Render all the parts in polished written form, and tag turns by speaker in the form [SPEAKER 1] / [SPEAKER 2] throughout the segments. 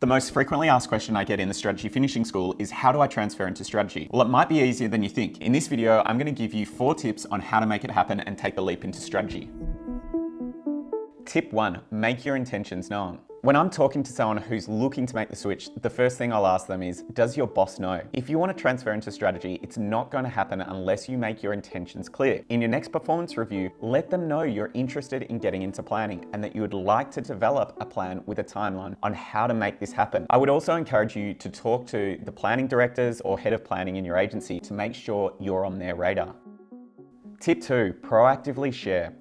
[SPEAKER 1] The most frequently asked question I get in the strategy finishing school is, how do I transfer into strategy? Well, it might be easier than you think. In this video, I'm going to give you 4 tips on how to make it happen and take the leap into strategy. Tip 1, make your intentions known. When I'm talking to someone who's looking to make the switch, the first thing I'll ask them is, does your boss know? If you want to transfer into strategy, it's not going to happen unless you make your intentions clear. In your next performance review, let them know you're interested in getting into planning and that you would like to develop a plan with a timeline on how to make this happen. I would also encourage you to talk to the planning directors or head of planning in your agency to make sure you're on their radar. Tip 2, proactively share.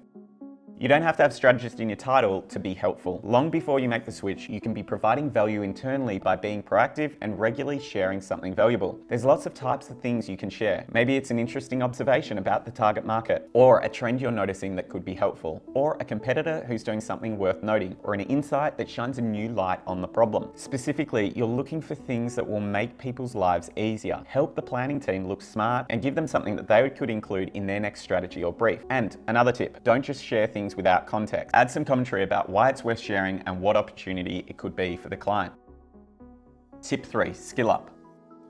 [SPEAKER 1] You don't have to have strategist in your title to be helpful. Long before you make the switch, you can be providing value internally by being proactive and regularly sharing something valuable. There's lots of types of things you can share. Maybe it's an interesting observation about the target market, or a trend you're noticing that could be helpful, or a competitor who's doing something worth noting, or an insight that shines a new light on the problem. Specifically, you're looking for things that will make people's lives easier, help the planning team look smart, and give them something that they could include in their next strategy or brief. And another tip, don't just share things without context. Add some commentary about why it's worth sharing and what opportunity it could be for the client. Tip 3, skill up.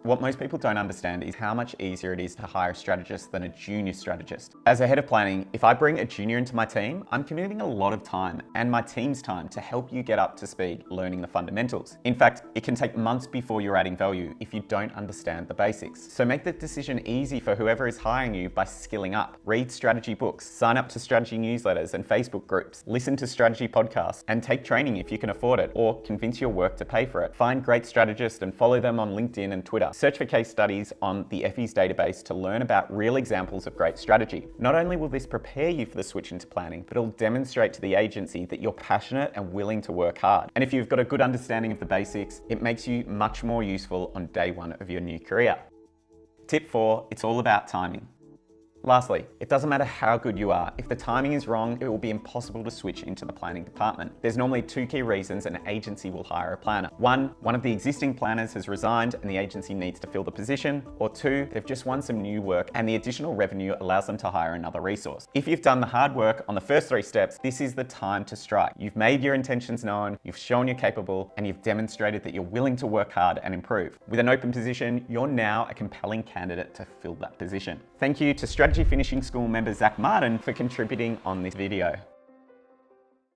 [SPEAKER 1] What most people don't understand is how much easier it is to hire a strategist than a junior strategist. As a head of planning, if I bring a junior into my team, I'm committing a lot of time and my team's time to help you get up to speed learning the fundamentals. In fact, it can take months before you're adding value if you don't understand the basics. So make the decision easy for whoever is hiring you by skilling up. Read strategy books, sign up to strategy newsletters and Facebook groups, listen to strategy podcasts, and take training if you can afford it, or convince your work to pay for it. Find great strategists and follow them on LinkedIn and Twitter. Search for case studies on the FE's database to learn about real examples of great strategy. Not only will this prepare you for the switch into planning, but it'll demonstrate to the agency that you're passionate and willing to work hard. And if you've got a good understanding of the basics, it makes you much more useful on day 1 of your new career. Tip 4, it's all about timing. Lastly, it doesn't matter how good you are. If the timing is wrong, it will be impossible to switch into the planning department. There's normally 2 key reasons an agency will hire a planner. One of the existing planners has resigned and the agency needs to fill the position, or 2, they've just won some new work and the additional revenue allows them to hire another resource. If you've done the hard work on the first 3 steps, this is the time to strike. You've made your intentions known, you've shown you're capable, and you've demonstrated that you're willing to work hard and improve. With an open position, you're now a compelling candidate to fill that position. Thank you to Strategy Finishing School member Zach Martin for contributing on this video.